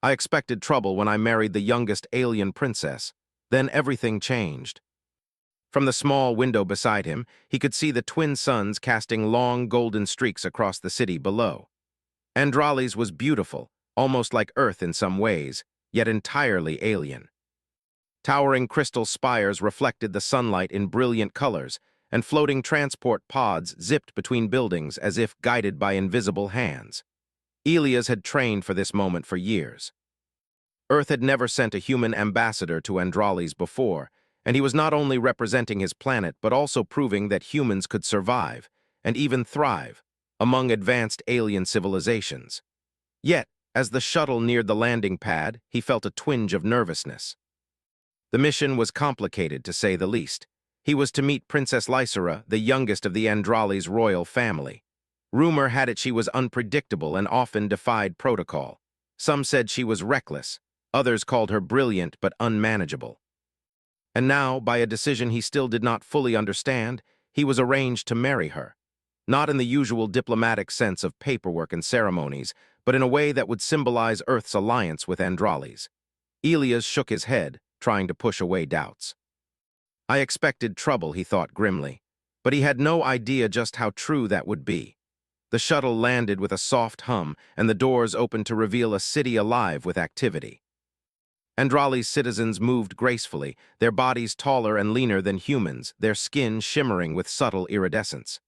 I expected trouble when I married the youngest alien princess. Then everything changed. From the small window beside him, he could see the twin suns casting long golden streaks across the city below. Andrales was beautiful, almost like Earth in some ways, yet entirely alien. Towering crystal spires reflected the sunlight in brilliant colors, and floating transport pods zipped between buildings as if guided by invisible hands. Elias had trained for this moment for years. Earth had never sent a human ambassador to Andrales before, and he was not only representing his planet but also proving that humans could survive, and even thrive, among advanced alien civilizations. Yet, as the shuttle neared the landing pad, he felt a twinge of nervousness. The mission was complicated, to say the least. He was to meet Princess Lysera, the youngest of the Andrales royal family. Rumor had it she was unpredictable and often defied protocol. Some said she was reckless, others called her brilliant but unmanageable. And now, by a decision he still did not fully understand, he was arranged to marry her. Not in the usual diplomatic sense of paperwork and ceremonies, but in a way that would symbolize Earth's alliance with Andrales. Elias shook his head, trying to push away doubts. I expected trouble, he thought grimly, but he had no idea just how true that would be. The shuttle landed with a soft hum, and the doors opened to reveal a city alive with activity. Andrales' citizens moved gracefully, their bodies taller and leaner than humans, their skin shimmering with subtle iridescence.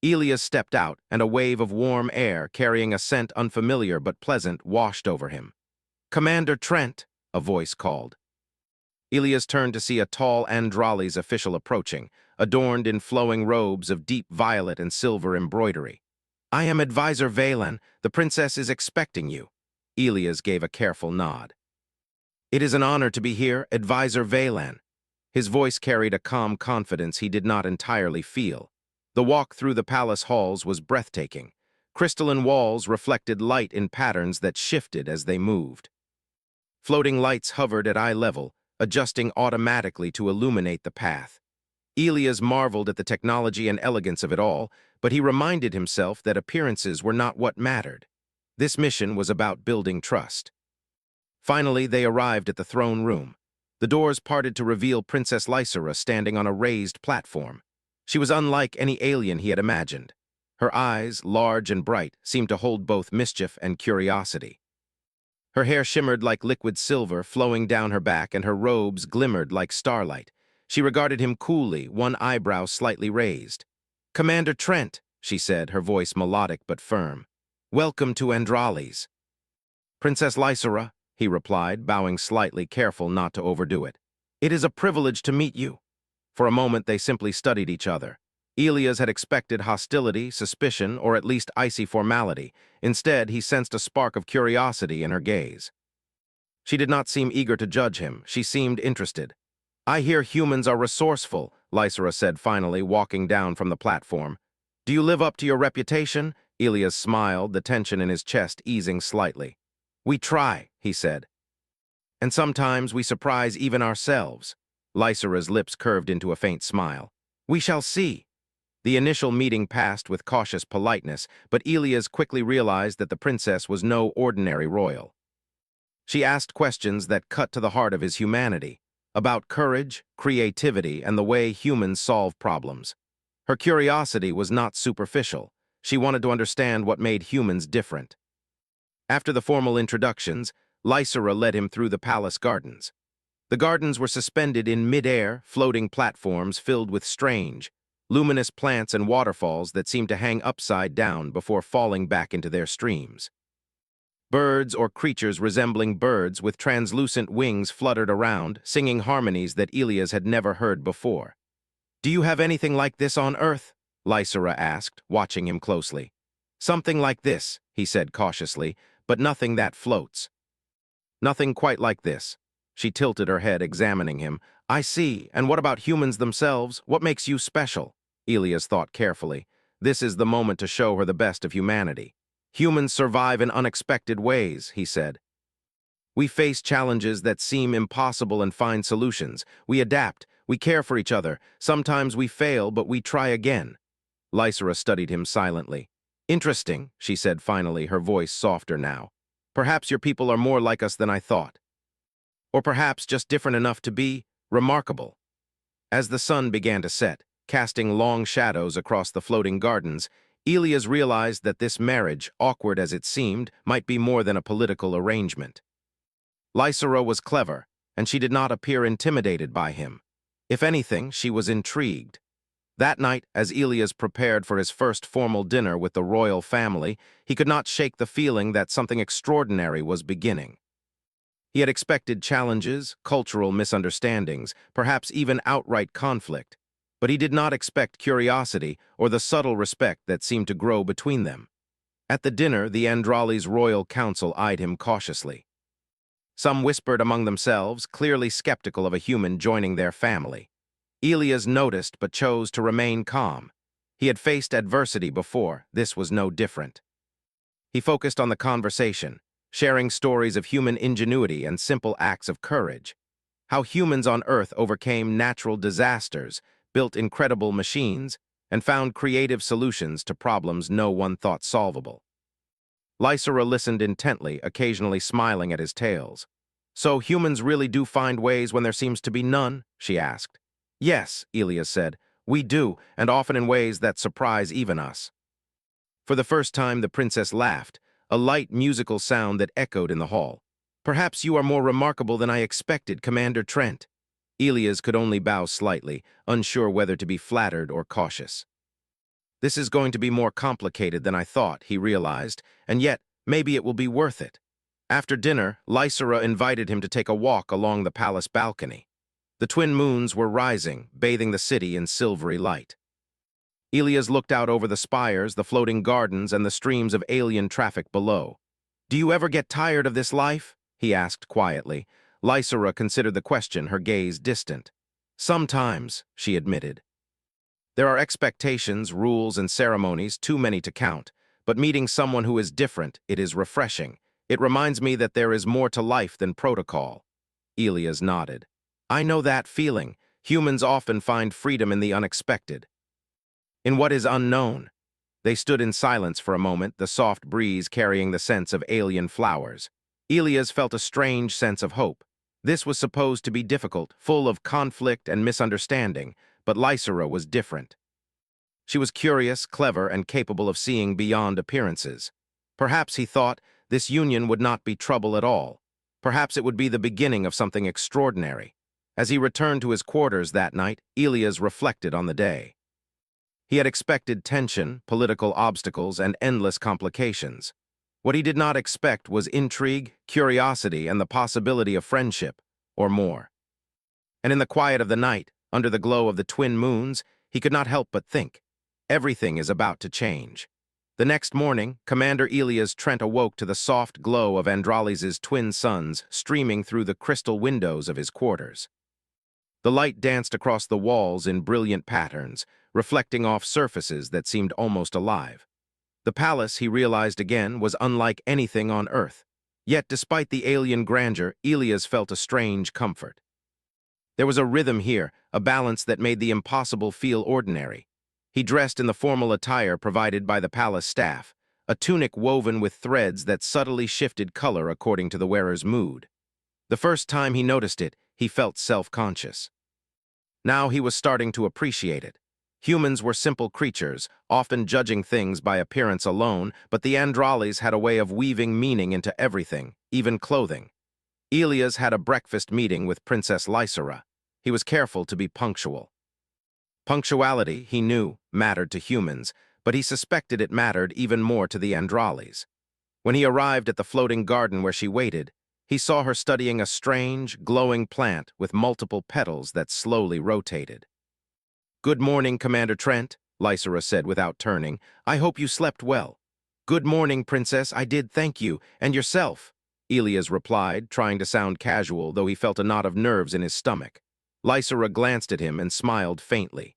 Elias stepped out, and a wave of warm air, carrying a scent unfamiliar but pleasant, washed over him. "Commander Trent," a voice called. Elias turned to see a tall Andrales official approaching, adorned in flowing robes of deep violet and silver embroidery. "I am Advisor Valen. The princess is expecting you." Elias gave a careful nod. "It is an honor to be here, Advisor Valen." His voice carried a calm confidence he did not entirely feel. The walk through the palace halls was breathtaking. Crystalline walls reflected light in patterns that shifted as they moved. Floating lights hovered at eye level, adjusting automatically to illuminate the path. Elias marveled at the technology and elegance of it all, but he reminded himself that appearances were not what mattered. This mission was about building trust. Finally, they arrived at the throne room. The doors parted to reveal Princess Lysera standing on a raised platform. She was unlike any alien he had imagined. Her eyes, large and bright, seemed to hold both mischief and curiosity. Her hair shimmered like liquid silver flowing down her back, and her robes glimmered like starlight. She regarded him coolly, one eyebrow slightly raised. "Commander Trent," she said, her voice melodic but firm. "Welcome to Andrales." "Princess Lysera," he replied, bowing slightly, careful not to overdo it. "It is a privilege to meet you." For a moment they simply studied each other. Elias had expected hostility, suspicion, or at least icy formality. Instead, he sensed a spark of curiosity in her gaze. She did not seem eager to judge him. She seemed interested. "I hear humans are resourceful," Lysera said finally, walking down from the platform. "Do you live up to your reputation?" Elias smiled, the tension in his chest easing slightly. "We try," he said. "And sometimes we surprise even ourselves." Lysera's lips curved into a faint smile. "We shall see." The initial meeting passed with cautious politeness, but Elias quickly realized that the princess was no ordinary royal. She asked questions that cut to the heart of his humanity, about courage, creativity, and the way humans solve problems. Her curiosity was not superficial. She wanted to understand what made humans different. After the formal introductions, Lysera led him through the palace gardens. The gardens were suspended in mid-air, floating platforms filled with strange, luminous plants and waterfalls that seemed to hang upside down before falling back into their streams. Birds or creatures resembling birds with translucent wings fluttered around, singing harmonies that Elias had never heard before. "Do you have anything like this on Earth?" Lysera asked, watching him closely. "Something like this," he said cautiously, "but nothing that floats." "Nothing quite like this." She tilted her head, examining him. "I see. And what about humans themselves? What makes you special?" Elias thought carefully. This is the moment to show her the best of humanity. "Humans survive in unexpected ways," he said. "We face challenges that seem impossible and find solutions. We adapt. We care for each other. Sometimes we fail, but we try again." Lysera studied him silently. "Interesting," she said finally, her voice softer now. Perhaps your people are more like us than I thought. Or perhaps just different enough to be remarkable. As the sun began to set, casting long shadows across the floating gardens, Elias realized that this marriage, awkward as it seemed, might be more than a political arrangement. Lysera was clever, and she did not appear intimidated by him. If anything, she was intrigued. That night, as Elias prepared for his first formal dinner with the royal family, he could not shake the feeling that something extraordinary was beginning. He had expected challenges, cultural misunderstandings, perhaps even outright conflict, but he did not expect curiosity or the subtle respect that seemed to grow between them. At the dinner, the Andrali's royal council eyed him cautiously. Some whispered among themselves, clearly skeptical of a human joining their family. Elias noticed but chose to remain calm. He had faced adversity before, this was no different. He focused on the conversation, sharing stories of human ingenuity and simple acts of courage. How humans on Earth overcame natural disasters, built incredible machines, and found creative solutions to problems no one thought solvable. Lysera listened intently, occasionally smiling at his tales. "So humans really do find ways when there seems to be none?" she asked. "Yes," Elias said, "we do, and often in ways that surprise even us." For the first time, the princess laughed, a light musical sound that echoed in the hall. "Perhaps you are more remarkable than I expected, Commander Trent." Elias could only bow slightly, unsure whether to be flattered or cautious. "This is going to be more complicated than I thought," he realized, "and yet, maybe it will be worth it." After dinner, Lysera invited him to take a walk along the palace balcony. The twin moons were rising, bathing the city in silvery light. Elias looked out over the spires, the floating gardens, and the streams of alien traffic below. "Do you ever get tired of this life?" he asked quietly. Lysera considered the question, her gaze distant. "Sometimes," she admitted. "There are expectations, rules, and ceremonies, too many to count, but meeting someone who is different, it is refreshing. It reminds me that there is more to life than protocol." Elias nodded. "I know that feeling. Humans often find freedom in the unexpected. In what is unknown." They stood in silence for a moment, the soft breeze carrying the scents of alien flowers. Elias felt a strange sense of hope. This was supposed to be difficult, full of conflict and misunderstanding, but Lysera was different. She was curious, clever, and capable of seeing beyond appearances. Perhaps, he thought, this union would not be trouble at all. Perhaps it would be the beginning of something extraordinary. As he returned to his quarters that night, Elias reflected on the day. He had expected tension, political obstacles, and endless complications. What he did not expect was intrigue, curiosity, and the possibility of friendship, or more. And in the quiet of the night, under the glow of the twin moons, he could not help but think, everything is about to change. The next morning, Commander Elias Trent awoke to the soft glow of Andralis's twin suns streaming through the crystal windows of his quarters. The light danced across the walls in brilliant patterns, reflecting off surfaces that seemed almost alive. The palace, he realized again, was unlike anything on Earth. Yet, despite the alien grandeur, Elias felt a strange comfort. There was a rhythm here, a balance that made the impossible feel ordinary. He dressed in the formal attire provided by the palace staff, a tunic woven with threads that subtly shifted color according to the wearer's mood. The first time he noticed it, he felt self-conscious. Now he was starting to appreciate it. Humans were simple creatures, often judging things by appearance alone, but the Andralis had a way of weaving meaning into everything, even clothing. Elias had a breakfast meeting with Princess Lysera. He was careful to be punctual. Punctuality, he knew, mattered to humans, but he suspected it mattered even more to the Andralis. When he arrived at the floating garden where she waited, he saw her studying a strange, glowing plant with multiple petals that slowly rotated. "Good morning, Commander Trent," Lysera said without turning. "I hope you slept well." "Good morning, Princess, I did, thank you. And yourself?" Elias replied, trying to sound casual, though he felt a knot of nerves in his stomach. Lysera glanced at him and smiled faintly.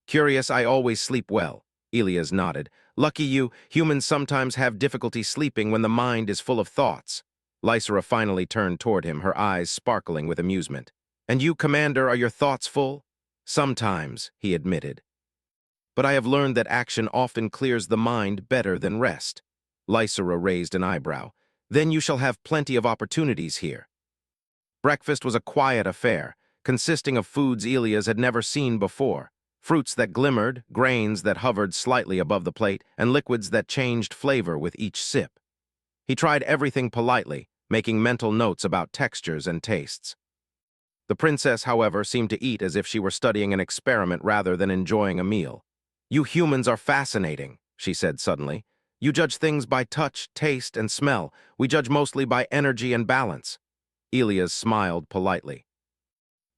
"Curious, I always sleep well," Elias nodded. "Lucky you, humans sometimes have difficulty sleeping when the mind is full of thoughts." Lysera finally turned toward him, her eyes sparkling with amusement. "And you, Commander, are your thoughts full?" "Sometimes," he admitted. "But I have learned that action often clears the mind better than rest." Lysera raised an eyebrow. Then you shall have plenty of opportunities here. Breakfast was a quiet affair, consisting of foods Elias had never seen before, fruits that glimmered, grains that hovered slightly above the plate, and liquids that changed flavor with each sip. He tried everything politely, making mental notes about textures and tastes. The princess, however, seemed to eat as if she were studying an experiment rather than enjoying a meal. "You humans are fascinating," she said suddenly. "You judge things by touch, taste, and smell. We judge mostly by energy and balance." Elias smiled politely.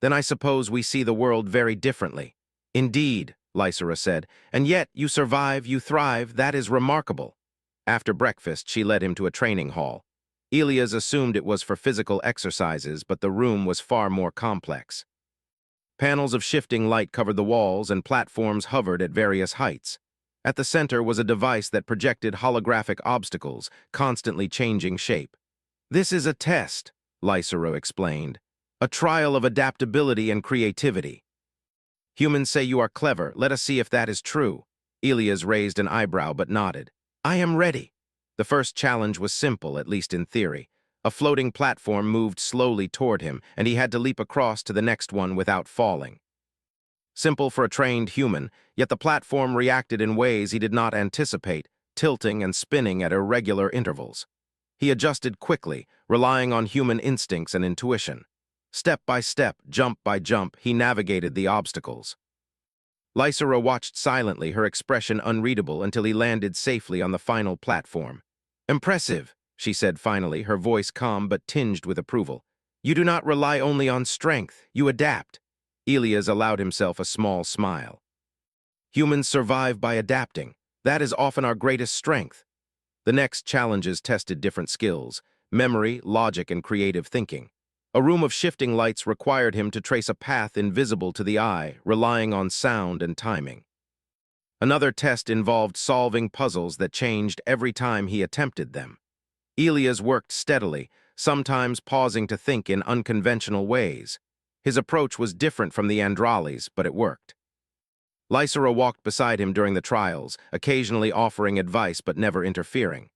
"Then I suppose we see the world very differently." "Indeed," Lysera said, "and yet you survive, you thrive, that is remarkable." After breakfast, she led him to a training hall. Elias assumed it was for physical exercises, but the room was far more complex. Panels of shifting light covered the walls, and platforms hovered at various heights. At the center was a device that projected holographic obstacles, constantly changing shape. "This is a test," Lysera explained. "A trial of adaptability and creativity. Humans say you are clever. Let us see if that is true." Elias raised an eyebrow but nodded. "I am ready." The first challenge was simple, at least in theory. A floating platform moved slowly toward him, and he had to leap across to the next one without falling. Simple for a trained human, yet the platform reacted in ways he did not anticipate, tilting and spinning at irregular intervals. He adjusted quickly, relying on human instincts and intuition. Step by step, jump by jump, he navigated the obstacles. Lysera watched silently, her expression unreadable, until he landed safely on the final platform. "Impressive," she said finally, her voice calm but tinged with approval. "You do not rely only on strength, you adapt." Elias allowed himself a small smile. "Humans survive by adapting. That is often our greatest strength." The next challenges tested different skills: memory, logic, and creative thinking. A room of shifting lights required him to trace a path invisible to the eye, relying on sound and timing. Another test involved solving puzzles that changed every time he attempted them. Elias worked steadily, sometimes pausing to think in unconventional ways. His approach was different from the Andralis, but it worked. Lysera walked beside him during the trials, occasionally offering advice but never interfering.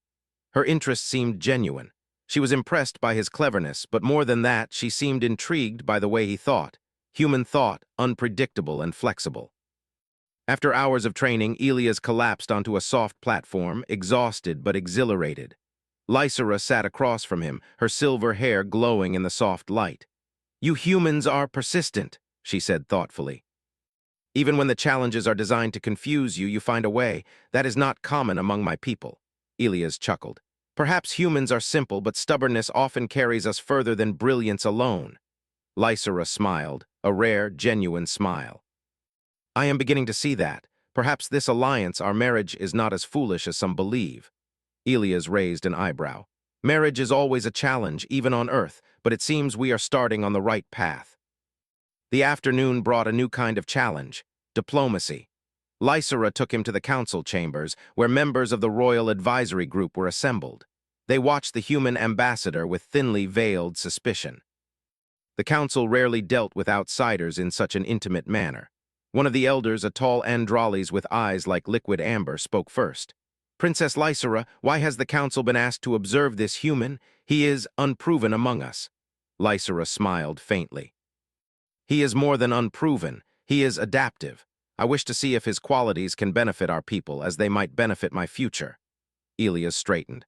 Her interest seemed genuine. She was impressed by his cleverness, but more than that, she seemed intrigued by the way he thought. Human thought, unpredictable and flexible. After hours of training, Elias collapsed onto a soft platform, exhausted but exhilarated. Lysera sat across from him, her silver hair glowing in the soft light. "You humans are persistent," she said thoughtfully. "Even when the challenges are designed to confuse you, you find a way. That is not common among my people." Elias chuckled. "Perhaps humans are simple, but stubbornness often carries us further than brilliance alone." Lysera smiled, a rare, genuine smile. "I am beginning to see that. Perhaps this alliance, our marriage, is not as foolish as some believe." Elias raised an eyebrow. "Marriage is always a challenge, even on Earth, but it seems we are starting on the right path." The afternoon brought a new kind of challenge: diplomacy. Lysera took him to the council chambers, where members of the royal advisory group were assembled. They watched the human ambassador with thinly veiled suspicion. The council rarely dealt with outsiders in such an intimate manner. One of the elders, a tall Andralis with eyes like liquid amber, spoke first. "Princess Lysera, why has the council been asked to observe this human? He is unproven among us." Lysera smiled faintly. "He is more than unproven. He is adaptive. I wish to see if his qualities can benefit our people as they might benefit my future." Elias straightened.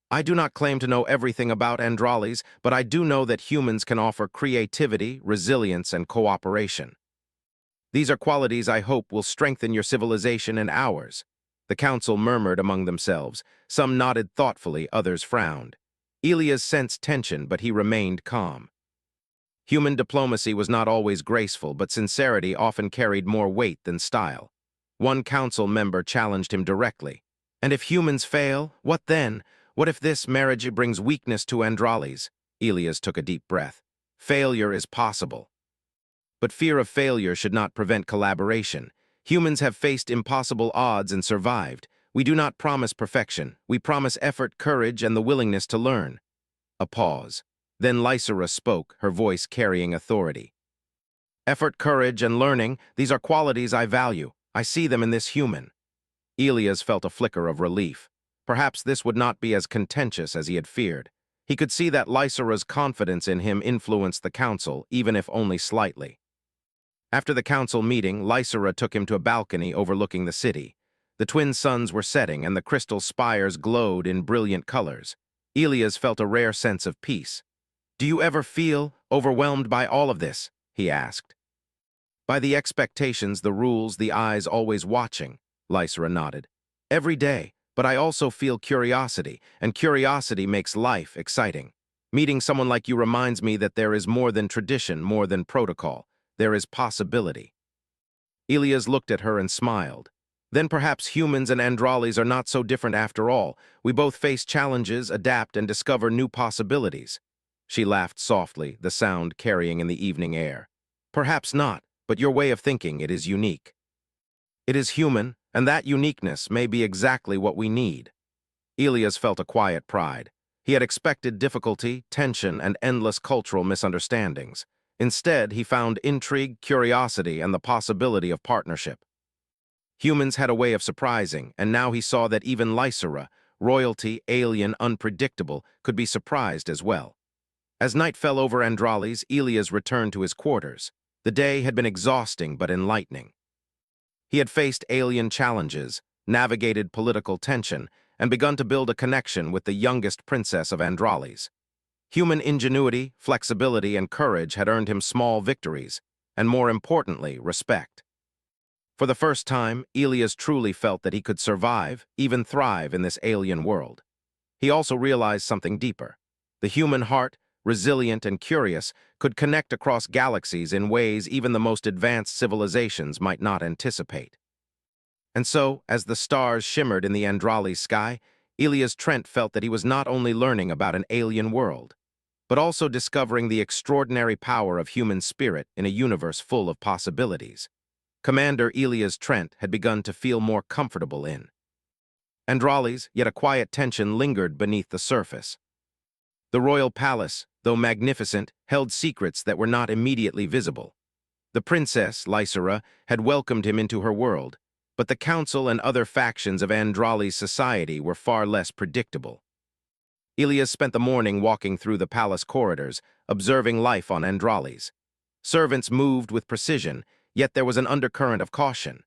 "I do not claim to know everything about Andralis, but I do know that humans can offer creativity, resilience, and cooperation. These are qualities I hope will strengthen your civilization and ours." The council murmured among themselves. Some nodded thoughtfully, others frowned. Elias sensed tension, but he remained calm. Human diplomacy was not always graceful, but sincerity often carried more weight than style. One council member challenged him directly. "And if humans fail, what then? What if this marriage brings weakness to Andralis?" Elias took a deep breath. "Failure is possible. But fear of failure should not prevent collaboration. Humans have faced impossible odds and survived. We do not promise perfection. We promise effort, courage, and the willingness to learn." A pause. Then Lysera spoke, her voice carrying authority. "Effort, courage, and learning, these are qualities I value. I see them in this human." Elias felt a flicker of relief. Perhaps this would not be as contentious as he had feared. He could see that Lysera's confidence in him influenced the council, even if only slightly. After the council meeting, Lysera took him to a balcony overlooking the city. The twin suns were setting, and the crystal spires glowed in brilliant colors. Elias felt a rare sense of peace. "Do you ever feel overwhelmed by all of this?" he asked. "By the expectations, the rules, the eyes always watching," Lysera nodded. "Every day, but I also feel curiosity, and curiosity makes life exciting. Meeting someone like you reminds me that there is more than tradition, more than protocol. There is possibility." Elias looked at her and smiled. "Then perhaps humans and Andralis are not so different after all. We both face challenges, adapt, and discover new possibilities." She laughed softly, the sound carrying in the evening air. "Perhaps not, but your way of thinking, it is unique. It is human, and that uniqueness may be exactly what we need." Elias felt a quiet pride. He had expected difficulty, tension, and endless cultural misunderstandings. Instead, he found intrigue, curiosity, and the possibility of partnership. Humans had a way of surprising, and now he saw that even Lysera, royalty, alien, unpredictable, could be surprised as well. As night fell over Andralis, Elias returned to his quarters. The day had been exhausting but enlightening. He had faced alien challenges, navigated political tension, and begun to build a connection with the youngest princess of Andralis. Human ingenuity, flexibility, and courage had earned him small victories, and more importantly, respect. For the first time, Elias truly felt that he could survive, even thrive in this alien world. He also realized something deeper. The human heart, resilient and curious, could connect across galaxies in ways even the most advanced civilizations might not anticipate. And so, as the stars shimmered in the Andralis sky, Elias Trent felt that he was not only learning about an alien world, but also discovering the extraordinary power of human spirit in a universe full of possibilities. Commander Elias Trent had begun to feel more comfortable in Andralis, yet a quiet tension lingered beneath the surface. The royal palace, though magnificent, held secrets that were not immediately visible. The princess, Lysera, had welcomed him into her world, but the council and other factions of Andralis' society were far less predictable. Elias spent the morning walking through the palace corridors, observing life on Andralis. Servants moved with precision, yet there was an undercurrent of caution.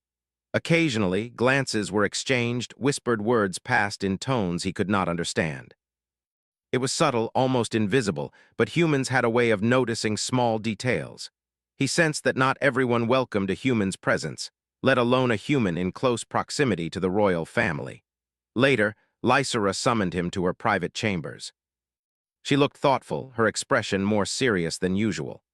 Occasionally, glances were exchanged, whispered words passed in tones he could not understand. It was subtle, almost invisible, but humans had a way of noticing small details. He sensed that not everyone welcomed a human's presence, let alone a human in close proximity to the royal family. Later, Lysera summoned him to her private chambers. She looked thoughtful, her expression more serious than usual.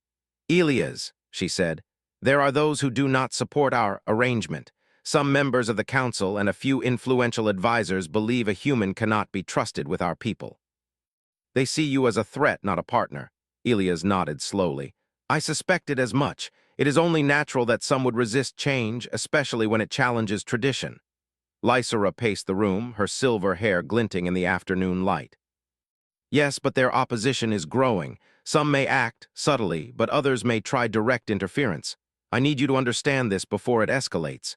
"Elias," she said, "there are those who do not support our arrangement. Some members of the council and a few influential advisors believe a human cannot be trusted with our people. They see you as a threat, not a partner." Elias nodded slowly. "I suspected as much. It is only natural that some would resist change, especially when it challenges tradition." Lysera paced the room, her silver hair glinting in the afternoon light. "Yes, but their opposition is growing. Some may act subtly, but others may try direct interference. I need you to understand this before it escalates."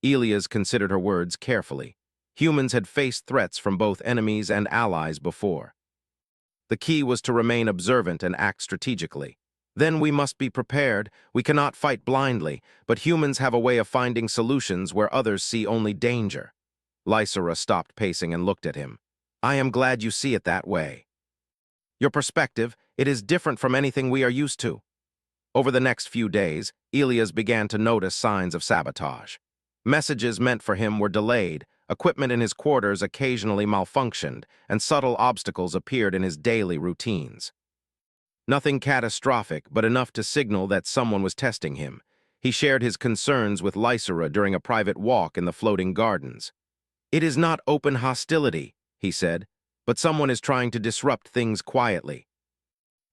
Elias considered her words carefully. Humans had faced threats from both enemies and allies before. The key was to remain observant and act strategically. Then we must be prepared. We cannot fight blindly, but humans have a way of finding solutions where others see only danger. Lysera stopped pacing and looked at him. "I am glad you see it that way. Your perspective, it is different from anything we are used to." Over the next few days, Elias began to notice signs of sabotage. Messages meant for him were delayed, equipment in his quarters occasionally malfunctioned, and subtle obstacles appeared in his daily routines. Nothing catastrophic, but enough to signal that someone was testing him. He shared his concerns with Lysera during a private walk in the floating gardens. "It is not open hostility," he said, "but someone is trying to disrupt things quietly.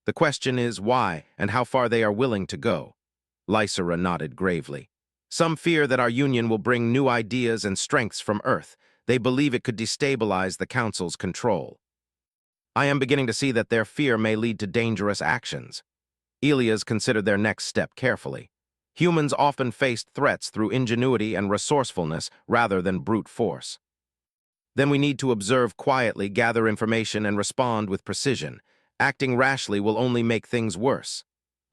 The question is why and how far they are willing to go." Lysera nodded gravely. "Some fear that our union will bring new ideas and strengths from Earth. They believe it could destabilize the Council's control. I am beginning to see that their fear may lead to dangerous actions." Elias considered their next step carefully. Humans often faced threats through ingenuity and resourcefulness rather than brute force. Then we need to observe quietly, gather information, and respond with precision. Acting rashly will only make things worse.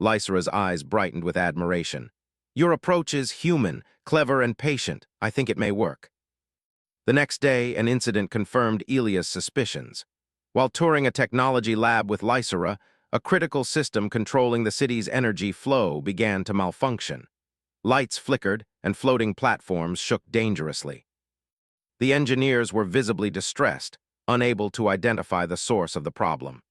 Lysera's eyes brightened with admiration. Your approach is human, clever, and patient. I think it may work. The next day, an incident confirmed Elia's suspicions. While touring a technology lab with Lysera, a critical system controlling the city's energy flow began to malfunction. Lights flickered, and floating platforms shook dangerously. The engineers were visibly distressed, unable to identify the source of the problem.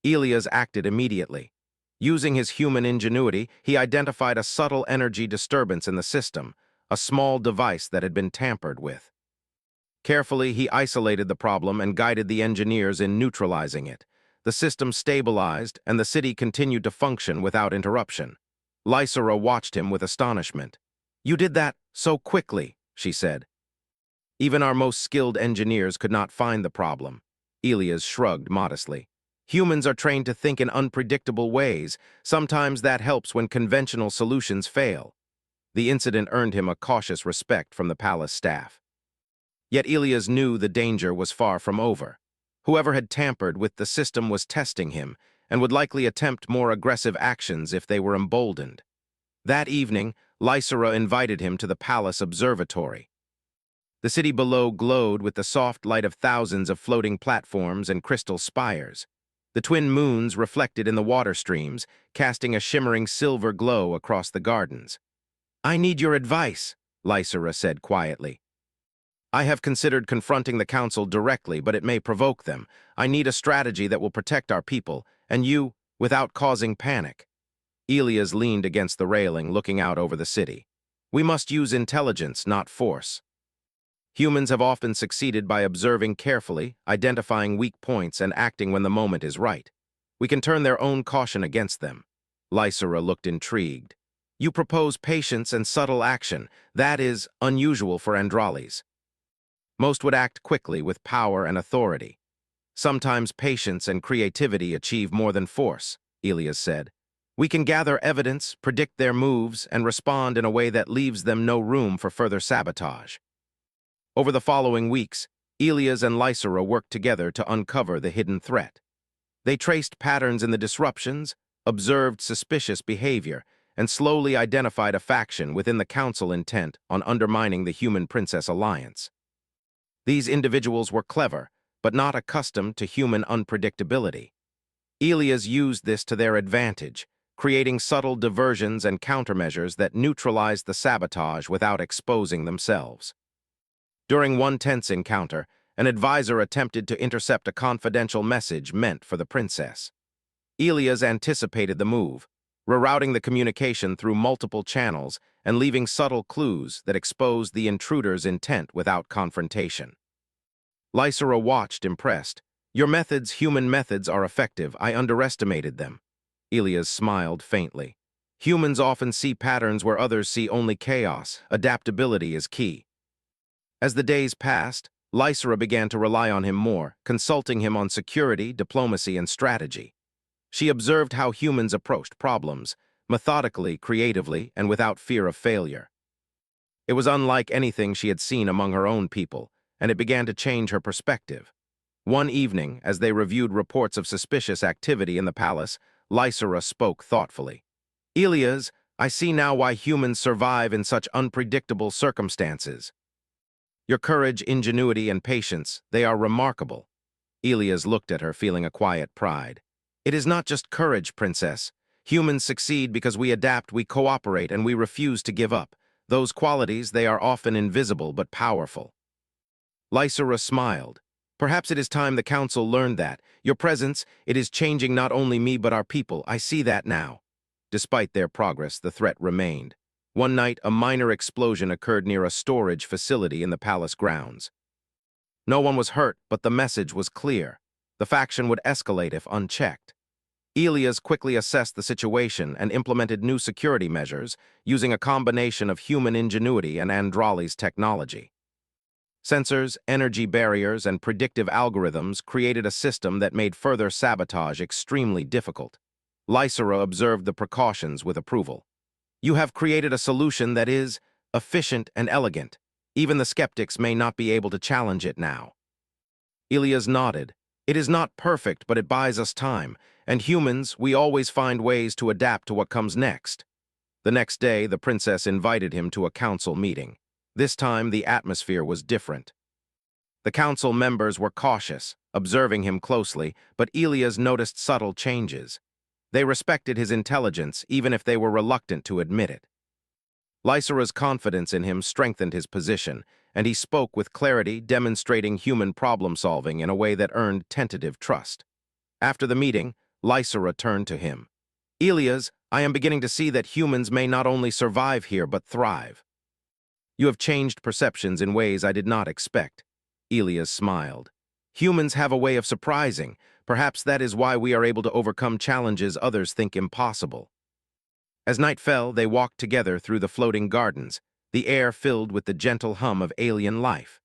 Elias acted immediately. Using his human ingenuity, he identified a subtle energy disturbance in the system, a small device that had been tampered with. Carefully, he isolated the problem and guided the engineers in neutralizing it. The system stabilized, and the city continued to function without interruption. Lysera watched him with astonishment. "You did that so quickly," she said. "Even our most skilled engineers could not find the problem." Elias shrugged modestly. "Humans are trained to think in unpredictable ways. Sometimes that helps when conventional solutions fail." The incident earned him a cautious respect from the palace staff. Yet Elias knew the danger was far from over. Whoever had tampered with the system was testing him and would likely attempt more aggressive actions if they were emboldened. That evening, Lysera invited him to the palace observatory. The city below glowed with the soft light of thousands of floating platforms and crystal spires. The twin moons reflected in the water streams, casting a shimmering silver glow across the gardens. "I need your advice," Lysera said quietly. "I have considered confronting the council directly, but it may provoke them. I need a strategy that will protect our people, and you, without causing panic." Elias leaned against the railing, looking out over the city. "We must use intelligence, not force. Humans have often succeeded by observing carefully, identifying weak points, and acting when the moment is right. We can turn their own caution against them." Lysera looked intrigued. "You propose patience and subtle action. That is unusual for Andralis. Most would act quickly with power and authority. Sometimes patience and creativity achieve more than force," Elias said. "We can gather evidence, predict their moves, and respond in a way that leaves them no room for further sabotage." Over the following weeks, Elias and Lysera worked together to uncover the hidden threat. They traced patterns in the disruptions, observed suspicious behavior, and slowly identified a faction within the council intent on undermining the human-princess alliance. These individuals were clever, but not accustomed to human unpredictability. Elias used this to their advantage, creating subtle diversions and countermeasures that neutralized the sabotage without exposing themselves. During one tense encounter, an advisor attempted to intercept a confidential message meant for the princess. Elias anticipated the move, rerouting the communication through multiple channels and leaving subtle clues that exposed the intruder's intent without confrontation. Lysera watched, impressed. "Your methods, human methods, are effective. I underestimated them." Elias smiled faintly. "Humans often see patterns where others see only chaos. Adaptability is key." As the days passed, Lysera began to rely on him more, consulting him on security, diplomacy, and strategy. She observed how humans approached problems, methodically, creatively, and without fear of failure. It was unlike anything she had seen among her own people, and it began to change her perspective. One evening, as they reviewed reports of suspicious activity in the palace, Lysera spoke thoughtfully. "Elias, I see now why humans survive in such unpredictable circumstances. Your courage, ingenuity, and patience, they are remarkable." Elias looked at her, feeling a quiet pride. "It is not just courage, princess. Humans succeed because we adapt, we cooperate, and we refuse to give up. Those qualities, they are often invisible but powerful." Lysera smiled. "Perhaps it is time the council learned that. Your presence, it is changing not only me but our people. I see that now." Despite their progress, the threat remained. One night, a minor explosion occurred near a storage facility in the palace grounds. No one was hurt, but the message was clear. The faction would escalate if unchecked. Elias quickly assessed the situation and implemented new security measures, using a combination of human ingenuity and Andrali's technology. Sensors, energy barriers, and predictive algorithms created a system that made further sabotage extremely difficult. Lysera observed the precautions with approval. "You have created a solution that is efficient and elegant. Even the skeptics may not be able to challenge it now." Elias nodded. It is not perfect, but it buys us time, and humans, we always find ways to adapt to what comes next. The next day, the princess invited him to a council meeting. This time, the atmosphere was different. The council members were cautious, observing him closely, but Elias noticed subtle changes. They respected his intelligence, even if they were reluctant to admit it. Lysera's confidence in him strengthened his position, and he spoke with clarity, demonstrating human problem-solving in a way that earned tentative trust. After the meeting, Lysera turned to him. Elias, I am beginning to see that humans may not only survive here but thrive. You have changed perceptions in ways I did not expect. Elias smiled. Humans have a way of surprising. Perhaps that is why we are able to overcome challenges others think impossible. As night fell, they walked together through the floating gardens, the air filled with the gentle hum of alien life.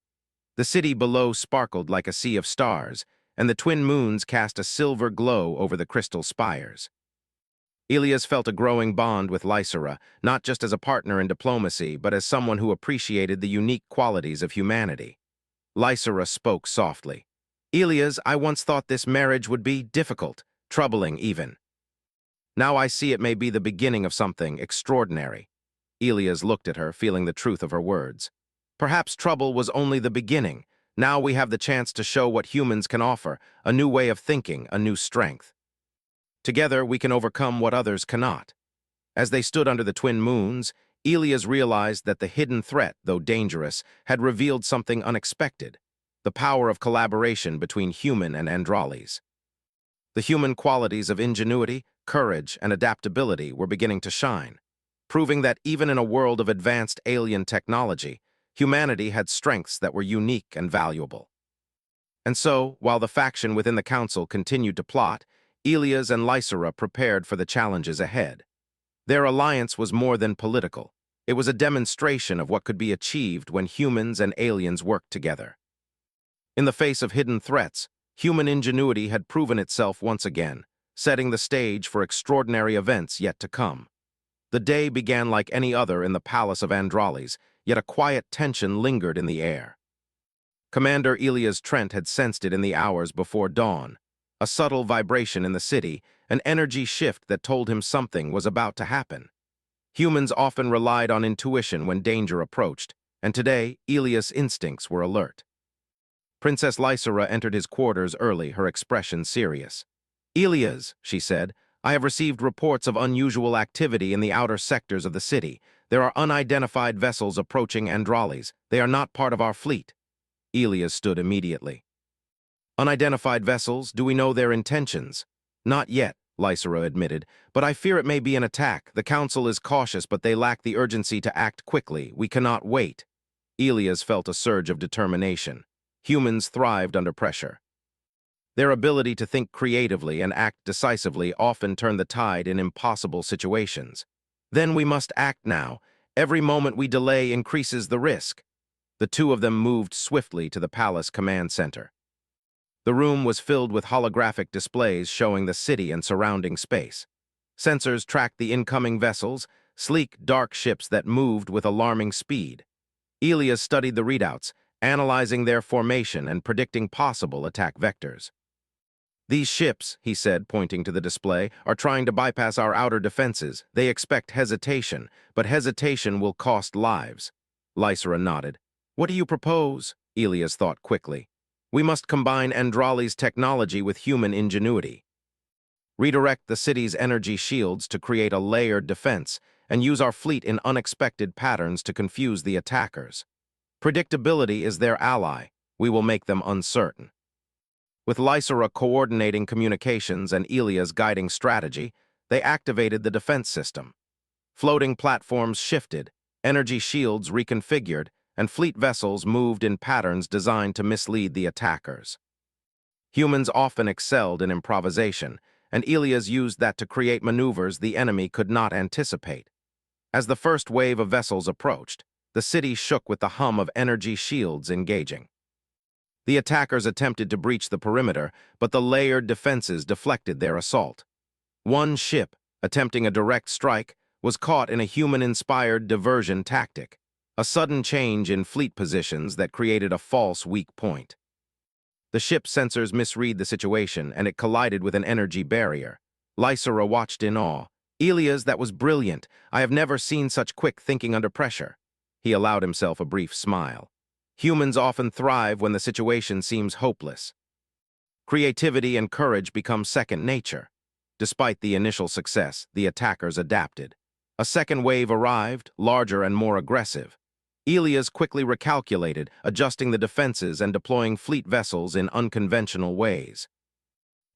The city below sparkled like a sea of stars, and the twin moons cast a silver glow over the crystal spires. Elias felt a growing bond with Lysera, not just as a partner in diplomacy, but as someone who appreciated the unique qualities of humanity. Lysera spoke softly. Elias, I once thought this marriage would be difficult, troubling even. Now I see it may be the beginning of something extraordinary. Elias looked at her, feeling the truth of her words. Perhaps trouble was only the beginning. Now we have the chance to show what humans can offer, a new way of thinking, a new strength. Together we can overcome what others cannot. As they stood under the twin moons, Elias realized that the hidden threat, though dangerous, had revealed something unexpected, the power of collaboration between human and Andralis. The human qualities of ingenuity, courage, and adaptability were beginning to shine, proving that even in a world of advanced alien technology, humanity had strengths that were unique and valuable. And so, while the faction within the council continued to plot, Elias and Lysera prepared for the challenges ahead. Their alliance was more than political. It was a demonstration of what could be achieved when humans and aliens worked together. In the face of hidden threats, human ingenuity had proven itself once again, setting the stage for extraordinary events yet to come. The day began like any other in the palace of Andralis, yet a quiet tension lingered in the air. Commander Elias Trent had sensed it in the hours before dawn, a subtle vibration in the city, an energy shift that told him something was about to happen. Humans often relied on intuition when danger approached, and today Elias' instincts were alert. Princess Lysera entered his quarters early, her expression serious. Elias, she said, I have received reports of unusual activity in the outer sectors of the city. There are unidentified vessels approaching Andralis. They are not part of our fleet. Elias stood immediately. Unidentified vessels, do we know their intentions? Not yet, Lysera admitted, but I fear it may be an attack. The council is cautious, but they lack the urgency to act quickly. We cannot wait. Elias felt a surge of determination. Humans thrived under pressure. Their ability to think creatively and act decisively often turned the tide in impossible situations. Then we must act now. Every moment we delay increases the risk. The two of them moved swiftly to the palace command center. The room was filled with holographic displays showing the city and surrounding space. Sensors tracked the incoming vessels, sleek, dark ships that moved with alarming speed. Elias studied the readouts, analyzing their formation and predicting possible attack vectors. These ships, he said, pointing to the display, are trying to bypass our outer defenses. They expect hesitation, but hesitation will cost lives. Lysera nodded. What do you propose? Elias thought quickly. We must combine Andralis' technology with human ingenuity. Redirect the city's energy shields to create a layered defense, and use our fleet in unexpected patterns to confuse the attackers. Predictability is their ally. We will make them uncertain. With Lysera coordinating communications and Elias guiding strategy, they activated the defense system. Floating platforms shifted, energy shields reconfigured, and fleet vessels moved in patterns designed to mislead the attackers. Humans often excelled in improvisation, and Elias used that to create maneuvers the enemy could not anticipate. As the first wave of vessels approached, the city shook with the hum of energy shields engaging. The attackers attempted to breach the perimeter, but the layered defenses deflected their assault. One ship, attempting a direct strike, was caught in a human-inspired diversion tactic, a sudden change in fleet positions that created a false weak point. The ship's sensors misread the situation, and it collided with an energy barrier. Lysera watched in awe. "Elias, that was brilliant. I have never seen such quick thinking under pressure." He allowed himself a brief smile. Humans often thrive when the situation seems hopeless. Creativity and courage become second nature. Despite the initial success, the attackers adapted. A second wave arrived, larger and more aggressive. Elias quickly recalculated, adjusting the defenses and deploying fleet vessels in unconventional ways.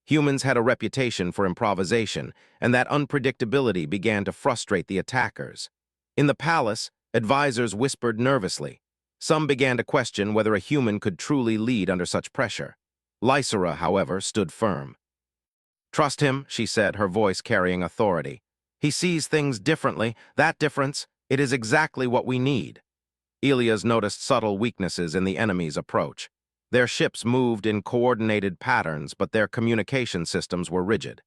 Humans had a reputation for improvisation, and that unpredictability began to frustrate the attackers. In the palace, advisors whispered nervously. Some began to question whether a human could truly lead under such pressure. Lysera, however, stood firm. "Trust him," she said, her voice carrying authority. "He sees things differently. That difference, it is exactly what we need." Elias noticed subtle weaknesses in the enemy's approach. Their ships moved in coordinated patterns, but their communication systems were rigid.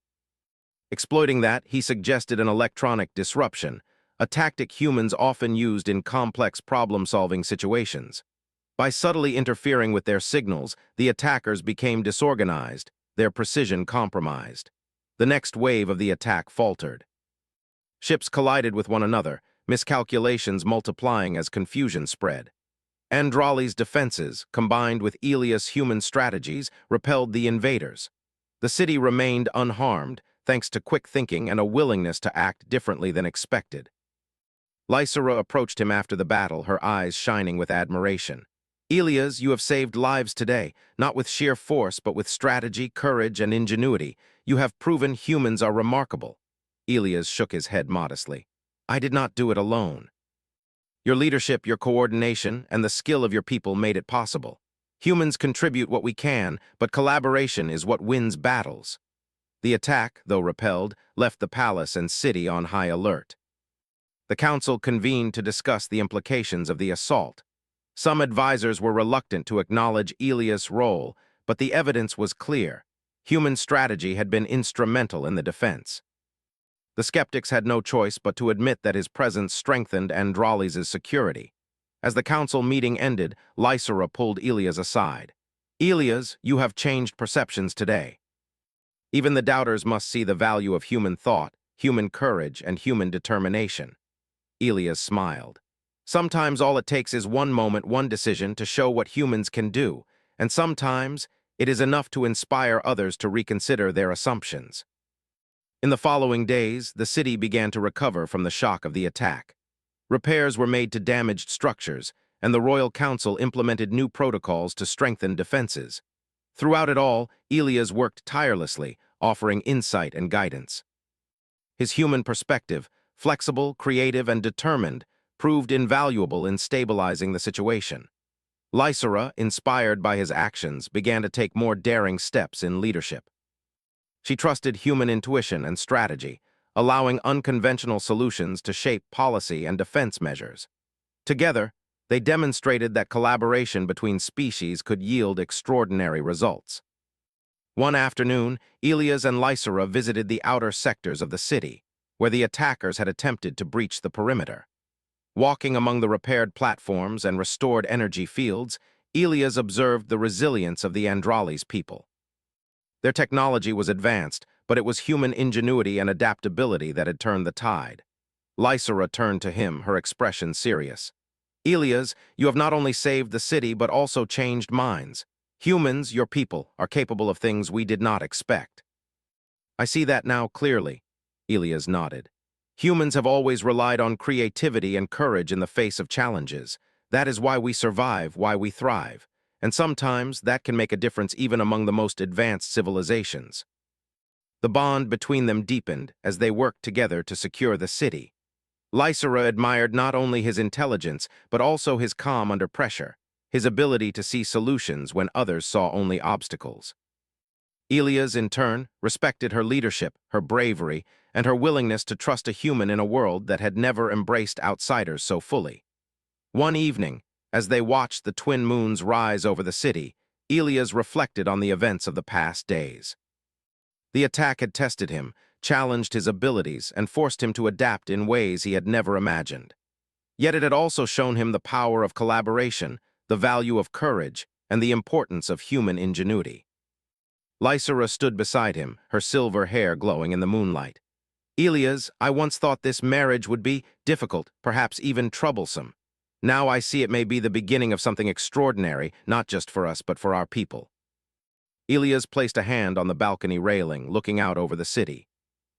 Exploiting that, he suggested an electronic disruption, a tactic humans often used in complex problem-solving situations. By subtly interfering with their signals, the attackers became disorganized, their precision compromised. The next wave of the attack faltered. Ships collided with one another, miscalculations multiplying as confusion spread. Andrali's defenses, combined with Elias' human strategies, repelled the invaders. The city remained unharmed, thanks to quick thinking and a willingness to act differently than expected. Lysera approached him after the battle, her eyes shining with admiration. "Elias, you have saved lives today, not with sheer force, but with strategy, courage, and ingenuity. You have proven humans are remarkable." Elias shook his head modestly. "I did not do it alone. Your leadership, your coordination, and the skill of your people made it possible. Humans contribute what we can, but collaboration is what wins battles." The attack, though repelled, left the palace and city on high alert. The council convened to discuss the implications of the assault. Some advisors were reluctant to acknowledge Elias' role, but the evidence was clear. Human strategy had been instrumental in the defense. The skeptics had no choice but to admit that his presence strengthened Andrali's security. As the council meeting ended, Lysera pulled Elias aside. "Elias, you have changed perceptions today. Even the doubters must see the value of human thought, human courage, and human determination." Elias smiled. "Sometimes all it takes is one moment, one decision to show what humans can do, and sometimes it is enough to inspire others to reconsider their assumptions." In the following days, the city began to recover from the shock of the attack. Repairs were made to damaged structures, and the Royal Council implemented new protocols to strengthen defenses. Throughout it all, Elias worked tirelessly, offering insight and guidance. His human perspective, flexible, creative, and determined, proved invaluable in stabilizing the situation. Lysera, inspired by his actions, began to take more daring steps in leadership. She trusted human intuition and strategy, allowing unconventional solutions to shape policy and defense measures. Together, they demonstrated that collaboration between species could yield extraordinary results. One afternoon, Elias and Lysera visited the outer sectors of the city, where the attackers had attempted to breach the perimeter. Walking among the repaired platforms and restored energy fields, Elias observed the resilience of the Andrali's people. Their technology was advanced, but it was human ingenuity and adaptability that had turned the tide. Lysera turned to him, her expression serious. "Elias, you have not only saved the city but also changed minds. Humans, your people, are capable of things we did not expect." "I see that now clearly," Elias nodded. "Humans have always relied on creativity and courage in the face of challenges. That is why we survive, why we thrive. And sometimes that can make a difference even among the most advanced civilizations." The bond between them deepened as they worked together to secure the city. Lysera admired not only his intelligence, but also his calm under pressure, his ability to see solutions when others saw only obstacles. Elias, in turn, respected her leadership, her bravery, and her willingness to trust a human in a world that had never embraced outsiders so fully. One evening, as they watched the twin moons rise over the city, Elias reflected on the events of the past days. The attack had tested him, challenged his abilities, and forced him to adapt in ways he had never imagined. Yet it had also shown him the power of collaboration, the value of courage, and the importance of human ingenuity. Lysera stood beside him, her silver hair glowing in the moonlight. Elias, I once thought this marriage would be difficult, perhaps even troublesome. Now I see it may be the beginning of something extraordinary, not just for us, but for our people. Elias placed a hand on the balcony railing, looking out over the city.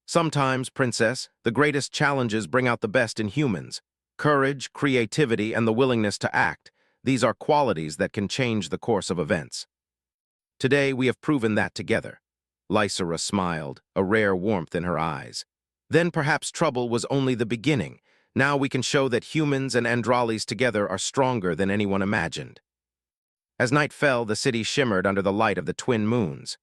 Sometimes, Princess, the greatest challenges bring out the best in humans. Courage, creativity, and the willingness to act. These are qualities that can change the course of events. Today, we have proven that together. Lysera smiled, a rare warmth in her eyes. Then perhaps trouble was only the beginning. Now we can show that humans and Andralis together are stronger than anyone imagined. As night fell, the city shimmered under the light of the twin moons.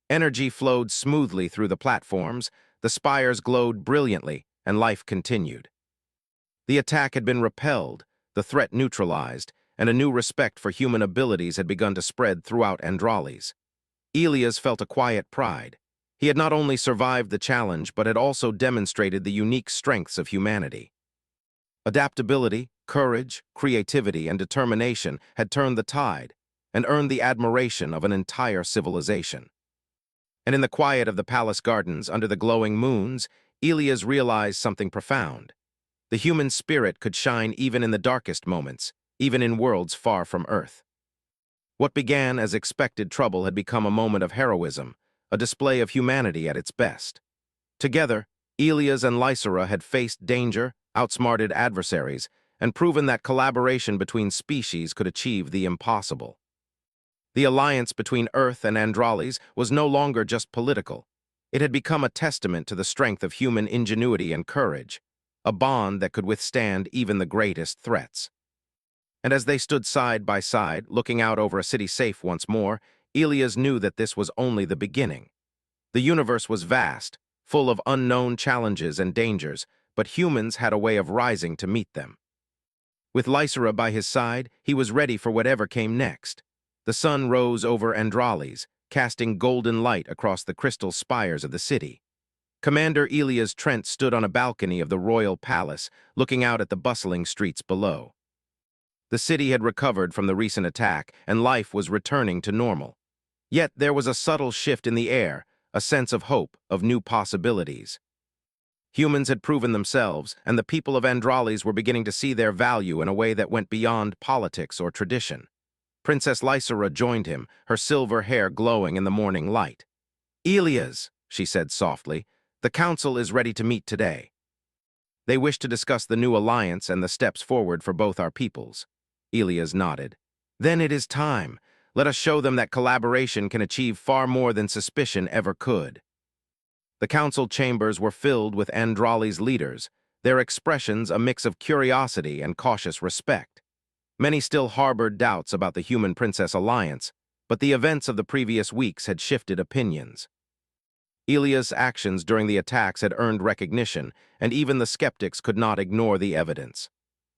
Energy flowed smoothly through the platforms, the spires glowed brilliantly, and life continued. The attack had been repelled, the threat neutralized, and a new respect for human abilities had begun to spread throughout Andralis. Elias felt a quiet pride. He had not only survived the challenge, but had also demonstrated the unique strengths of humanity. Adaptability, courage, creativity, and determination had turned the tide and earned the admiration of an entire civilization. And in the quiet of the palace gardens, under the glowing moons, Elias realized something profound. The human spirit could shine even in the darkest moments, even in worlds far from Earth. What began as expected trouble had become a moment of heroism, a display of humanity at its best. Together, Elias and Lysera had faced danger, outsmarted adversaries, and proven that collaboration between species could achieve the impossible. The alliance between Earth and Andralis was no longer just political. It had become a testament to the strength of human ingenuity and courage, a bond that could withstand even the greatest threats. And as they stood side by side, looking out over a city safe once more, Elias knew that this was only the beginning. The universe was vast, full of unknown challenges and dangers, but humans had a way of rising to meet them. With Lysera by his side, he was ready for whatever came next. The sun rose over Andralis, casting golden light across the crystal spires of the city. Commander Elias Trent stood on a balcony of the royal palace, looking out at the bustling streets below. The city had recovered from the recent attack, and life was returning to normal. Yet there was a subtle shift in the air, a sense of hope, of new possibilities. Humans had proven themselves, and the people of Andralis were beginning to see their value in a way that went beyond politics or tradition. Princess Lysera joined him, her silver hair glowing in the morning light. "Elias," she said softly, "the council is ready to meet today. They wish to discuss the new alliance and the steps forward for both our peoples." Elias nodded. "Then it is time. Let us show them that collaboration can achieve far more than suspicion ever could." The council chambers were filled with Andralis' leaders, their expressions a mix of curiosity and cautious respect. Many still harbored doubts about the human-princess alliance, but the events of the previous weeks had shifted opinions. Elias' actions during the attacks had earned recognition, and even the skeptics could not ignore the evidence.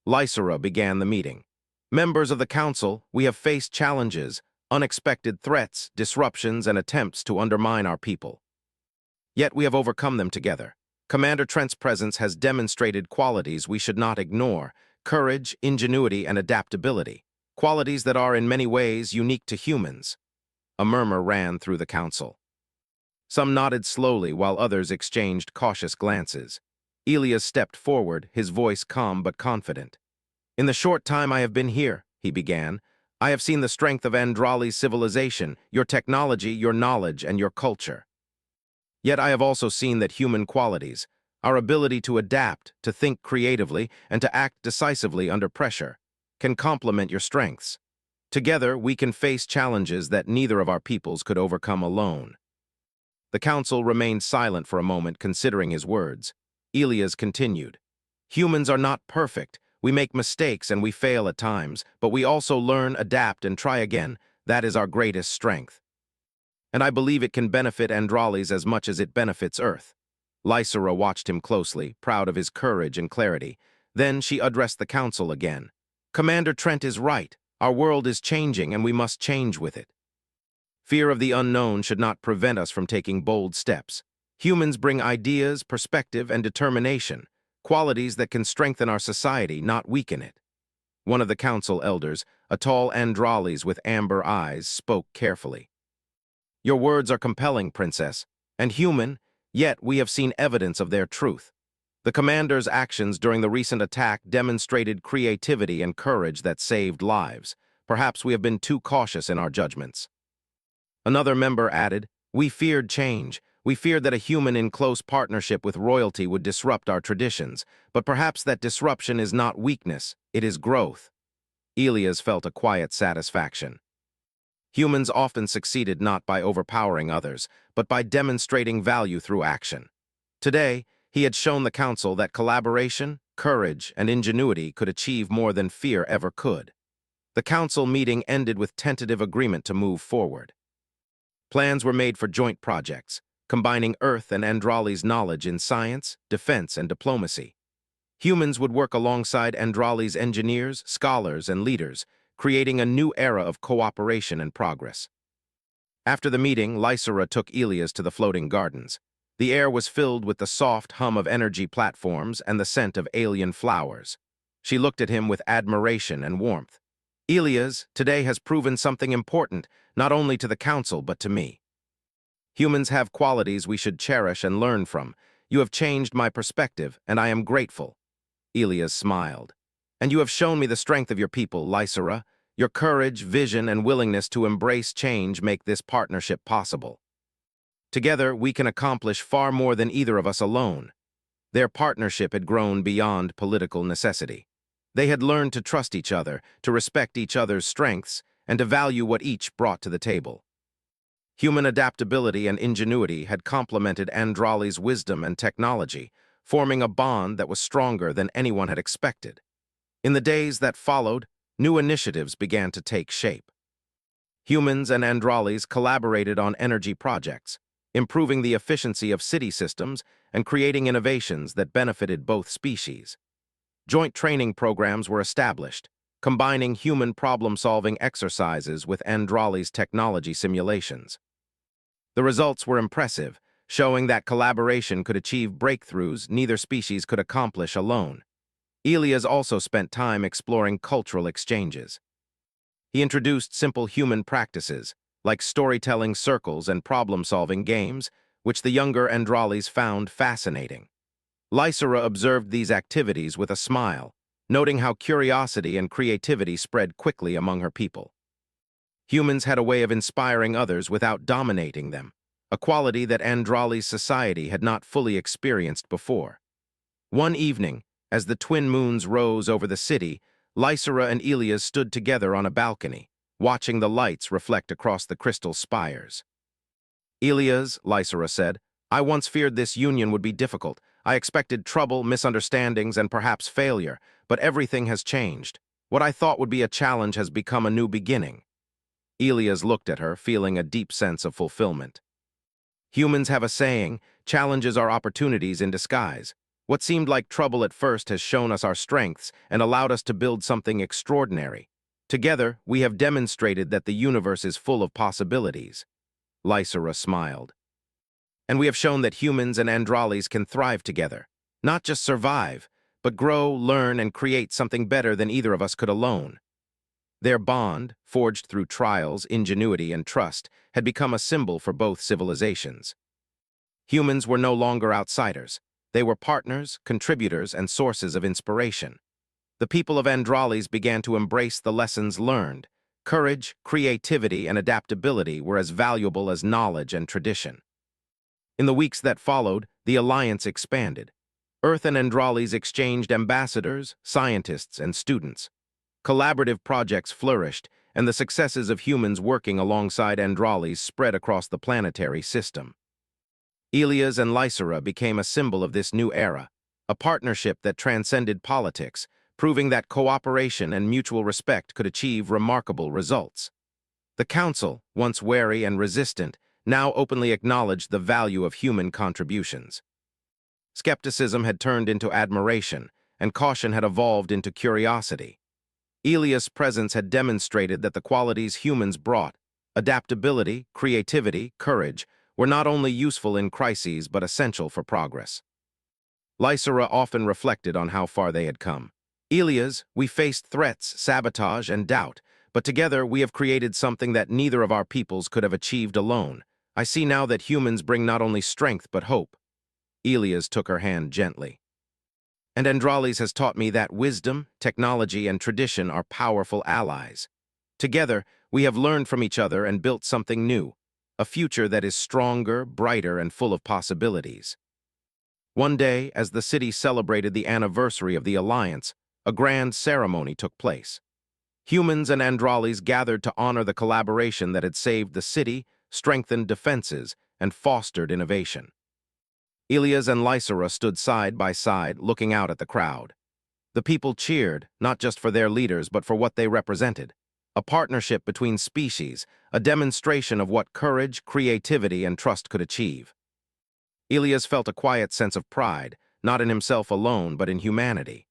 Lysera began the meeting. "Members of the council, we have faced challenges, unexpected threats, disruptions, and attempts to undermine our people. Yet we have overcome them together. Commander Trent's presence has demonstrated qualities we should not ignore: courage, ingenuity, and adaptability, qualities that are in many ways unique to humans." A murmur ran through the council. Some nodded slowly while others exchanged cautious glances. Elias stepped forward, his voice calm but confident. "In the short time I have been here," he began, "I have seen the strength of Andralis' civilization, your technology, your knowledge, and your culture. Yet I have also seen that human qualities, our ability to adapt, to think creatively, and to act decisively under pressure, can complement your strengths. Together, we can face challenges that neither of our peoples could overcome alone." The council remained silent for a moment, considering his words. Elias continued, "Humans are not perfect. We make mistakes and we fail at times, but we also learn, adapt, and try again. That is our greatest strength. And I believe it can benefit Andralis as much as it benefits Earth." Lysera watched him closely, proud of his courage and clarity. Then she addressed the council again. "Commander Trent is right. Our world is changing, and we must change with it. Fear of the unknown should not prevent us from taking bold steps. Humans bring ideas, perspective, and determination, qualities that can strengthen our society, not weaken it. One of the council elders, a tall Andrales with amber eyes, spoke carefully. Your words are compelling, Princess, and human, yet we have seen evidence of their truth. The commander's actions during the recent attack demonstrated creativity and courage that saved lives. Perhaps we have been too cautious in our judgments. Another member added, we feared change. We feared that a human in close partnership with royalty would disrupt our traditions, but perhaps that disruption is not weakness, it is growth. Elias felt a quiet satisfaction. Humans often succeeded not by overpowering others, but by demonstrating value through action. Today, he had shown the council that collaboration, courage, and ingenuity could achieve more than fear ever could. The council meeting ended with tentative agreement to move forward. Plans were made for joint projects, combining Earth and Andrales' knowledge in science, defense, and diplomacy. Humans would work alongside Andrales' engineers, scholars, and leaders, creating a new era of cooperation and progress. After the meeting, Lysera took Elias to the floating gardens. The air was filled with the soft hum of energy platforms and the scent of alien flowers. She looked at him with admiration and warmth. Elias, today has proven something important, not only to the council but to me. Humans have qualities we should cherish and learn from. You have changed my perspective, and I am grateful. Elias smiled. And you have shown me the strength of your people, Lysera. Your courage, vision, and willingness to embrace change make this partnership possible. Together, we can accomplish far more than either of us alone. Their partnership had grown beyond political necessity. They had learned to trust each other, to respect each other's strengths, and to value what each brought to the table. Human adaptability and ingenuity had complemented Andrales' wisdom and technology, forming a bond that was stronger than anyone had expected. In the days that followed, new initiatives began to take shape. Humans and Andrales collaborated on energy projects, improving the efficiency of city systems and creating innovations that benefited both species. Joint training programs were established, combining human problem-solving exercises with Andrales' technology simulations. The results were impressive, showing that collaboration could achieve breakthroughs neither species could accomplish alone. Elias also spent time exploring cultural exchanges. He introduced simple human practices, like storytelling circles and problem-solving games, which the younger Andrales found fascinating. Lysera observed these activities with a smile, noting how curiosity and creativity spread quickly among her people. Humans had a way of inspiring others without dominating them, a quality that Andrales' society had not fully experienced before. One evening, as the twin moons rose over the city, Lysera and Elias stood together on a balcony, watching the lights reflect across the crystal spires. Elias, Lysera said, I once feared this union would be difficult. I expected trouble, misunderstandings, and perhaps failure, but everything has changed. What I thought would be a challenge has become a new beginning. Elias looked at her, feeling a deep sense of fulfillment. Humans have a saying, challenges are opportunities in disguise. What seemed like trouble at first has shown us our strengths and allowed us to build something extraordinary. Together, we have demonstrated that the universe is full of possibilities. Lysera smiled. And we have shown that humans and Andrales can thrive together, not just survive, but grow, learn, and create something better than either of us could alone. Their bond, forged through trials, ingenuity, and trust, had become a symbol for both civilizations. Humans were no longer outsiders. They were partners, contributors, and sources of inspiration. The people of Andrales began to embrace the lessons learned. Courage, creativity, and adaptability were as valuable as knowledge and tradition. In the weeks that followed, the alliance expanded. Earth and Andrales exchanged ambassadors, scientists, and students. Collaborative projects flourished, and the successes of humans working alongside Andrales spread across the planetary system. Elias and Lysera became a symbol of this new era, a partnership that transcended politics, proving that cooperation and mutual respect could achieve remarkable results. The Council, once wary and resistant, now openly acknowledged the value of human contributions. Skepticism had turned into admiration, and caution had evolved into curiosity. Elias' presence had demonstrated that the qualities humans brought, adaptability, creativity, courage, were not only useful in crises but essential for progress. Lysera often reflected on how far they had come. Elias, we faced threats, sabotage, and doubt, but together we have created something that neither of our peoples could have achieved alone. I see now that humans bring not only strength but hope. Elias took her hand gently. And Andrales has taught me that wisdom, technology, and tradition are powerful allies. Together, we have learned from each other and built something new, a future that is stronger, brighter, and full of possibilities. One day, as the city celebrated the anniversary of the alliance, a grand ceremony took place. Humans and Andrales gathered to honor the collaboration that had saved the city, strengthened defenses, and fostered innovation. Elias and Lysera stood side by side, looking out at the crowd. The people cheered, not just for their leaders, but for what they represented. A partnership between species, a demonstration of what courage, creativity, and trust could achieve. Elias felt a quiet sense of pride, not in himself alone, but in humanity.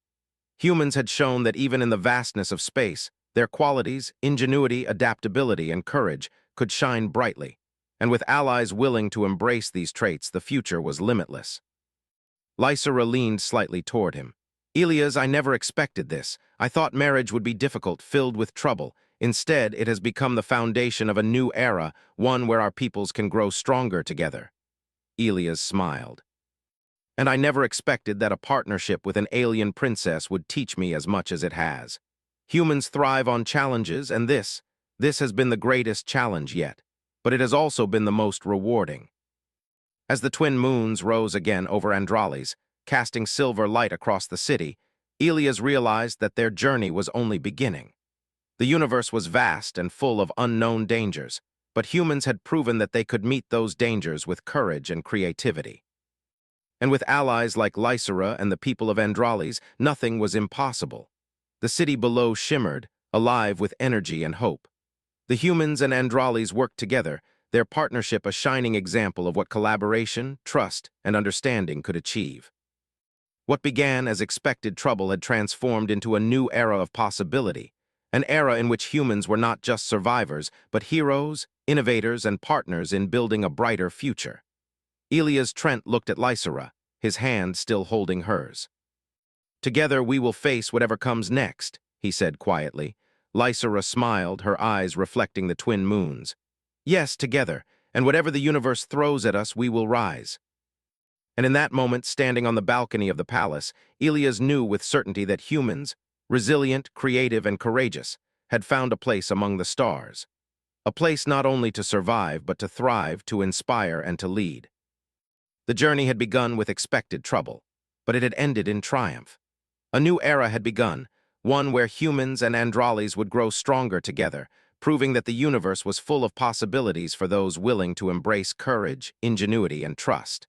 Humans had shown that even in the vastness of space, their qualities, ingenuity, adaptability, and courage could shine brightly. And with allies willing to embrace these traits, the future was limitless. Lysera leaned slightly toward him. Elias, I never expected this. I thought marriage would be difficult, filled with trouble. Instead, it has become the foundation of a new era, one where our peoples can grow stronger together. Elias smiled. And I never expected that a partnership with an alien princess would teach me as much as it has. Humans thrive on challenges, and this has been the greatest challenge yet. But it has also been the most rewarding. As the twin moons rose again over Andrales, casting silver light across the city, Elias realized that their journey was only beginning. The universe was vast and full of unknown dangers, but humans had proven that they could meet those dangers with courage and creativity. And with allies like Lysera and the people of Andrales, nothing was impossible. The city below shimmered, alive with energy and hope. The humans and Andrales worked together, their partnership a shining example of what collaboration, trust, and understanding could achieve. What began as expected trouble had transformed into a new era of possibility, an era in which humans were not just survivors, but heroes, innovators, and partners in building a brighter future. Elias Trent looked at Lysera, his hand still holding hers. Together we will face whatever comes next, he said quietly. Lysera smiled, her eyes reflecting the twin moons. Yes, together, and whatever the universe throws at us, we will rise. And in that moment, standing on the balcony of the palace, Elias knew with certainty that humans, resilient, creative, and courageous, had found a place among the stars. A place not only to survive, but to thrive, to inspire, and to lead. The journey had begun with expected trouble, but it had ended in triumph. A new era had begun, one where humans and Andrales would grow stronger together, proving that the universe was full of possibilities for those willing to embrace courage, ingenuity, and trust.